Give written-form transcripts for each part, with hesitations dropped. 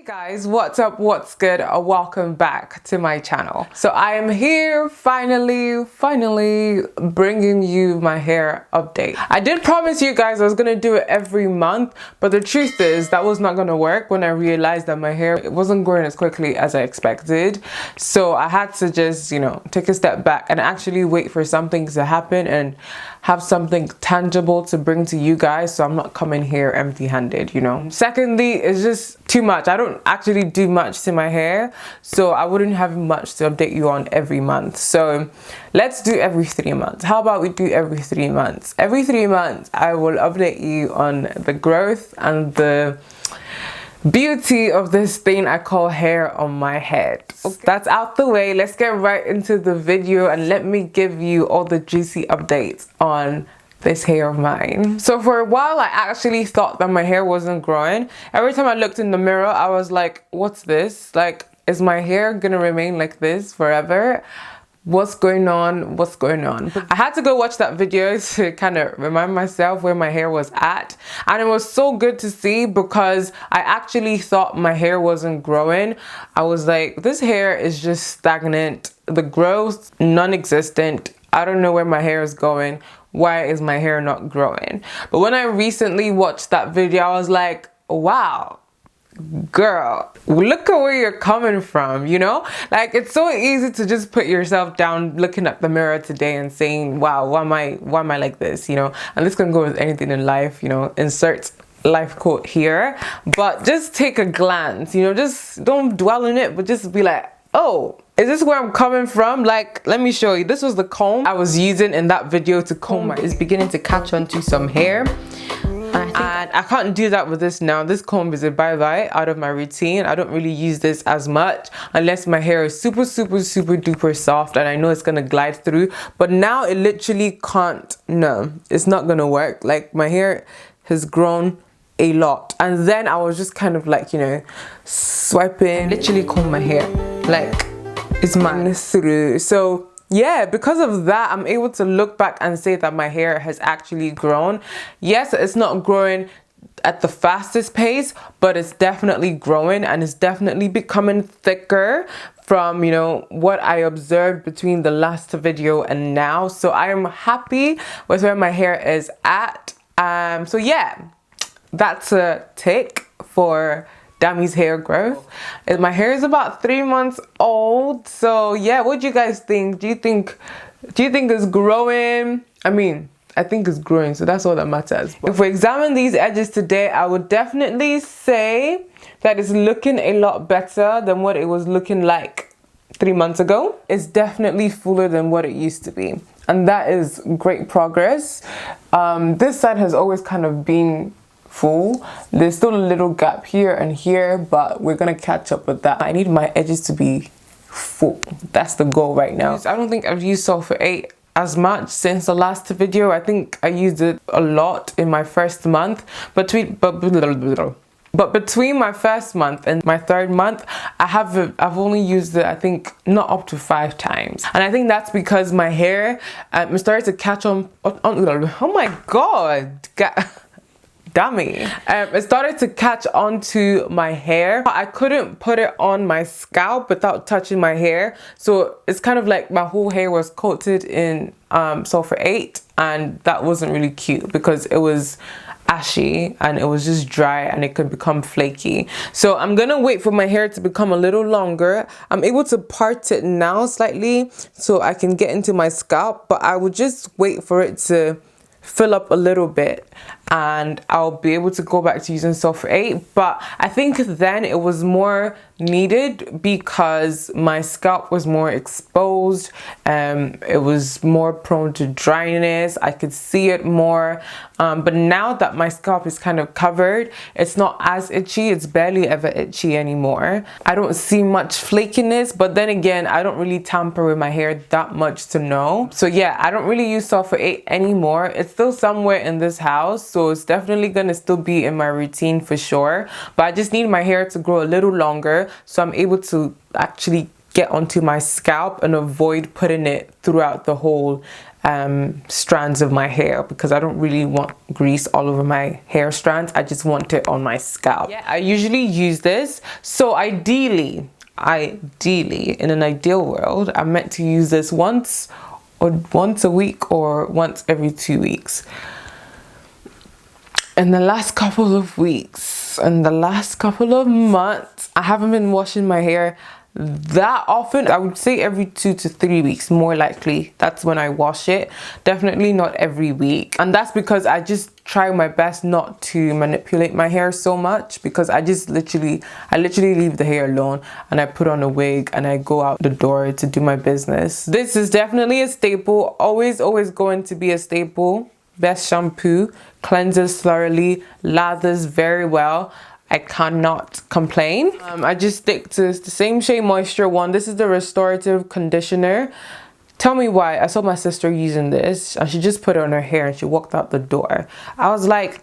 Guys, what's up, what's good? Welcome back to my channel. So I am here finally bringing you my hair update. I did promise you guys I was gonna do it every month, but the truth is that was not gonna work when I realized that my hair wasn't growing as quickly as I expected. So I had to just, take a step back and actually wait for something to happen and have something tangible to bring to you guys, so I'm not coming here empty-handed, Secondly, it's just too much. I don't actually do much to my hair, so I wouldn't have much to update you on every month. So let's do every 3 months. How about we do every 3 months? Every 3 months, I will update you on the growth and the beauty of this thing I call hair on my head. Okay. That's out the way. Let's get right into the video and let me give you all the juicy updates on this hair of mine. So for a while I actually thought that my hair wasn't growing. Every time I looked in the mirror I was like, what's this? Like, is my hair gonna remain like this forever? What's going on? What's going on? I had to go watch that video to kind of remind myself where my hair was at, and it was so good to see because I actually thought my hair wasn't growing. I was like, this hair is just stagnant, the growth non-existent. I don't know where my hair is going. Why is my hair not growing? But when I recently watched that video I was like, wow, girl, look at where you're coming from, like it's so easy to just put yourself down looking at the mirror today and saying, wow, why am I like this, and this can go with anything in life, insert life quote here, but just take a glance, just don't dwell on it, but just be like, oh, is this where I'm coming from? Like, let me show you. This was the comb I was using in that video to comb my hair. It's beginning to catch onto some hair. And I can't do that with this now. This comb is a bye-bye out of my routine. I don't really use this as much unless my hair is super duper soft and I know it's gonna glide through. But now it literally can't. No, it's not gonna work. Like, my hair has grown a lot. And then I was just kind of like, swiping, literally comb my hair. Like, it's mine through. So yeah, because of that, I'm able to look back and say that my hair has actually grown. Yes, it's not growing at the fastest pace, but it's definitely growing and it's definitely becoming thicker from, what I observed between the last video and now. So I am happy with where my hair is at. So yeah, that's a tick for Dammy's hair growth. My hair is about 3 months old. So yeah, what do you guys think? Do you think it's growing? I mean, I think it's growing, so that's all that matters. But if we examine these edges today, I would definitely say that it's looking a lot better than what it was looking like 3 months ago. It's definitely fuller than what it used to be, and that is great progress. This side has always kind of been full. There's still a little gap here and here, but we're gonna catch up with that. I need my edges to be full. That's the goal right now. I don't think I've used Sulfur 8 as much since the last video. I think I used it a lot in my first month, but between my first month and my third month, I've only used it, I think, not up to 5 times. And I think that's because my hair started to catch on oh my god, dummy. It started to catch onto my hair. I couldn't put it on my scalp without touching my hair, so it's kind of like my whole hair was coated in Sulfur 8, and that wasn't really cute because it was ashy and it was just dry and it could become flaky. So I'm gonna wait for my hair to become a little longer. I'm able to part it now slightly so I can get into my scalp, but I would just wait for it to fill up a little bit and I'll be able to go back to using Sulfur 8. But I think then it was more needed because my scalp was more exposed, it was more prone to dryness, I could see it more, but now that my scalp is kind of covered, it's not as itchy. It's barely ever itchy anymore. I don't see much flakiness, but then again, I don't really tamper with my hair that much to know. So yeah, I don't really use Sulfur 8 anymore. It's still somewhere in this house, so it's definitely gonna still be in my routine for sure, but I just need my hair to grow a little longer so I'm able to actually get onto my scalp and avoid putting it throughout the whole strands of my hair, because I don't really want grease all over my hair strands. I just want it on my scalp. Yeah, I usually use this. So ideally, in an ideal world, I'm meant to use this once a week or once every 2 weeks. In the last couple of weeks and the last couple of months, I haven't been washing my hair that often. I would say every 2 to 3 weeks, more likely. That's when I wash it. Definitely not every week. And that's because I just try my best not to manipulate my hair so much, because I literally leave the hair alone, and I put on a wig and I go out the door to do my business. This is definitely a staple. Always going to be a staple. Best shampoo, cleanses thoroughly, lathers very well. I cannot complain. I just stick to the same Shea Moisture one. This is the restorative conditioner. Tell me why. I saw my sister using this and she just put it on her hair and she walked out the door. I was like,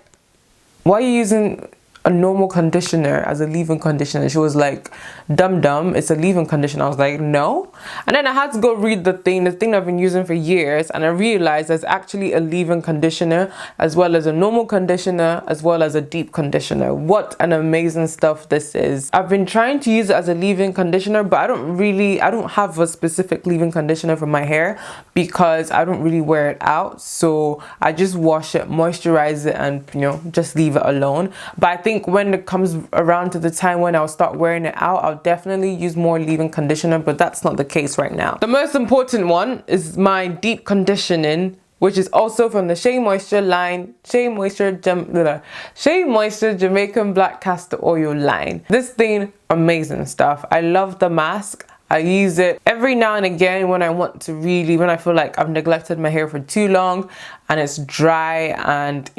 why are you using a normal conditioner as a leave-in conditioner? She was like, dumb, it's a leave-in conditioner. I was like, no. And then I had to go read the thing I've been using for years, and I realized there's actually a leave-in conditioner as well as a normal conditioner as well as a deep conditioner. What an amazing stuff this is. I've been trying to use it as a leave-in conditioner, but I don't have a specific leave-in conditioner for my hair because I don't really wear it out. So I just wash it, moisturize it, and just leave it alone. But I think when it comes around to the time when I'll start wearing it out, I'll definitely use more leave-in conditioner, but that's not the case right now. The most important one is my deep conditioning, which is also from the Shea Moisture line, Shea Moisture Jamaican Black Castor Oil line. This thing, amazing stuff. I love the mask. I use it every now and again when I feel like I've neglected my hair for too long and it's dry, and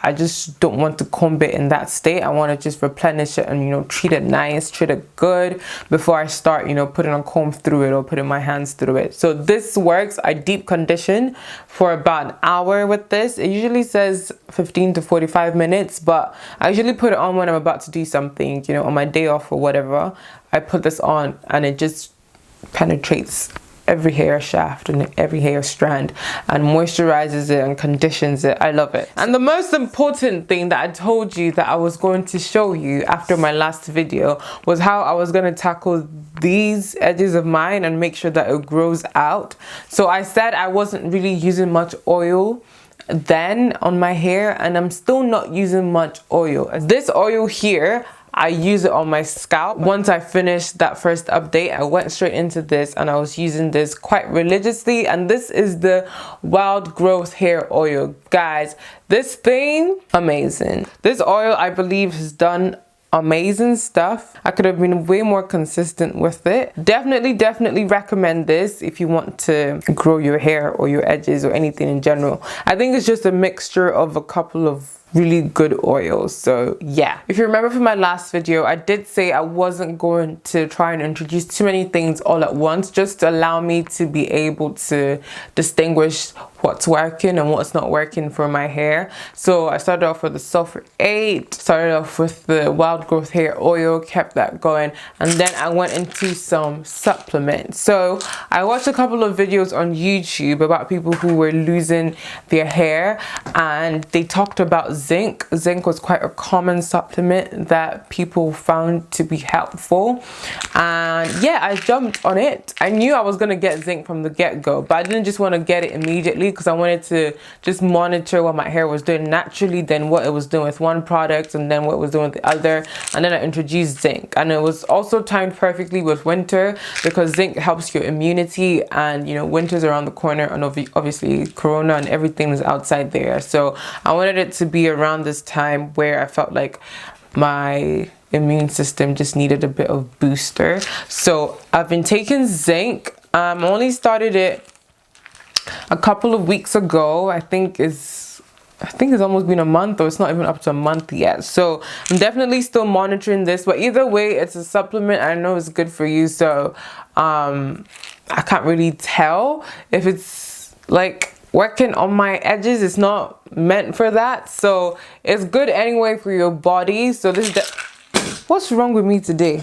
I just don't want to comb it in that state. I want to just replenish it and treat it nice, treat it good before I start putting a comb through it or putting my hands through it. So this works. I deep condition for about an hour with this. It usually says 15 to 45 minutes, but I usually put it on when I'm about to do something, on my day off or whatever. I put this on and it just penetrates every hair shaft and every hair strand and moisturizes it and conditions it. I love it. And the most important thing that I told you that I was going to show you after my last video was how I was going to tackle these edges of mine and make sure that it grows out. So I said I wasn't really using much oil then on my hair, and I'm still not using much oil. This oil here, I use it on my scalp. Once I finished that first update, I went straight into this and I was using this quite religiously. And this is the Wild Growth Hair Oil. Guys, this thing, amazing. This oil, I believe, has done amazing stuff. I could have been way more consistent with it. Definitely recommend this if you want to grow your hair or your edges or anything in general. I think it's just a mixture of a couple of really good oils. So yeah, if you remember from my last video, I did say I wasn't going to try and introduce too many things all at once, just to allow me to be able to distinguish what's working and what's not working for my hair. So I started off with the Sulfur 8, started off with the Wild Growth Hair Oil, kept that going, and then I went into some supplements. So I watched a couple of videos on YouTube about people who were losing their hair, and they talked about zinc. Zinc was quite a common supplement that people found to be helpful, and yeah, I jumped on it. I knew I was going to get zinc from the get-go, but I didn't just want to get it immediately because I wanted to just monitor what my hair was doing naturally, then what it was doing with one product, and then what it was doing with the other. And then I introduced zinc, and it was also timed perfectly with winter because zinc helps your immunity, and winter's around the corner, and obviously corona and everything is outside there. So I wanted it to be around this time where I felt like my immune system just needed a bit of booster. So I've been taking zinc. Only started it a couple of weeks ago. I think it's almost been a month, or it's not even up to a month yet. So I'm definitely still monitoring this, but either way, it's a supplement. I know it's good for you, so I can't really tell if it's like working on my edges. It's not meant for that, so it's good anyway for your body. So this is what's wrong with me today?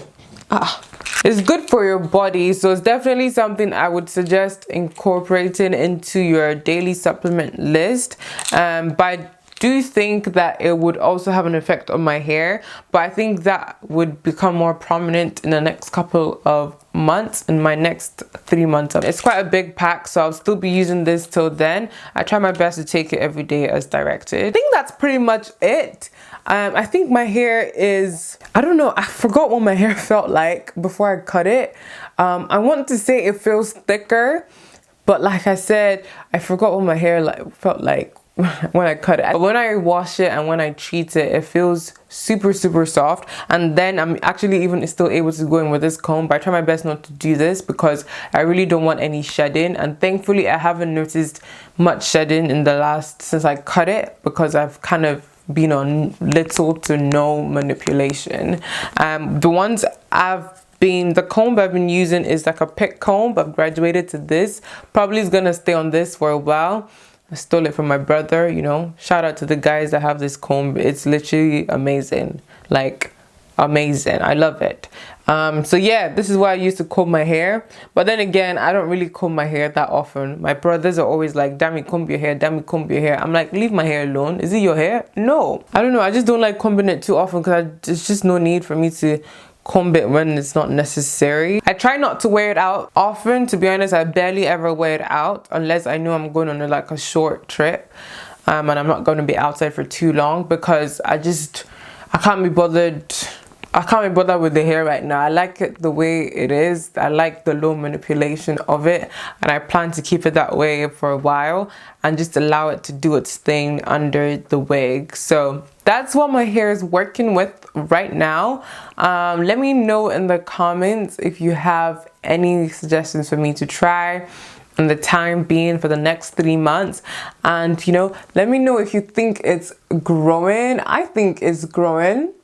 It's good for your body, so it's definitely something I would suggest incorporating into your daily supplement list. But I do think that it would also have an effect on my hair, but I think that would become more prominent in the next couple of months, in my next 3 months. It's quite a big pack, so I'll still be using this till then. I try my best to take it every day as directed. I think that's pretty much it. I think my hair is, I don't know, I forgot what my hair felt like before I cut it. I want to say it feels thicker, but like I said, I forgot what my hair felt like when I cut it. When I wash it and when I treat it, it feels super soft, and then I'm actually even still able to go in with this comb, but I try my best not to do this because I really don't want any shedding, and thankfully I haven't noticed much shedding in the last, since I cut it, because I've kind of been on little to no manipulation. The ones the comb I've been using is like a pick comb. I've graduated to this, probably is gonna stay on this for a while. I stole it from my brother, you know. Shout out to the guys that have this comb. It's literally amazing, like amazing. I love it. So yeah, this is why I used to comb my hair, but then again, I don't really comb my hair that often. My brothers are always like, "Damn, comb your hair, damn, comb your hair." I'm like, leave my hair alone. Is it your hair? No, I don't know, I just don't like combing it too often because there's just no need for me to comb it when it's not necessary. I try not to wear it out often, to be honest. I barely ever wear it out unless I know I'm going on like a short trip, and I'm not going to be outside for too long, because I can't be bothered. I can't be bothered with the hair right now. I like it the way it is. I like the low manipulation of it, and I plan to keep it that way for a while and just allow it to do its thing under the wig. So that's what my hair is working with right now. Let me know in the comments if you have any suggestions for me to try in the time being for the next 3 months, and you know, let me know if you think it's growing. I think it's growing.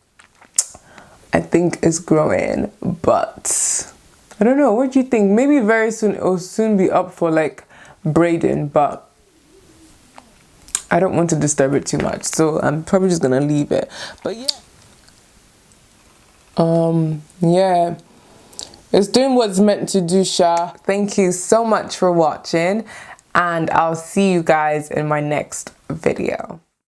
But I don't know, what do you think? Maybe very soon it will soon be up for like braiding, but I don't want to disturb it too much, so I'm probably just gonna leave it. But yeah, it's doing what's meant to do, Sha. Thank you so much for watching, and I'll see you guys in my next video.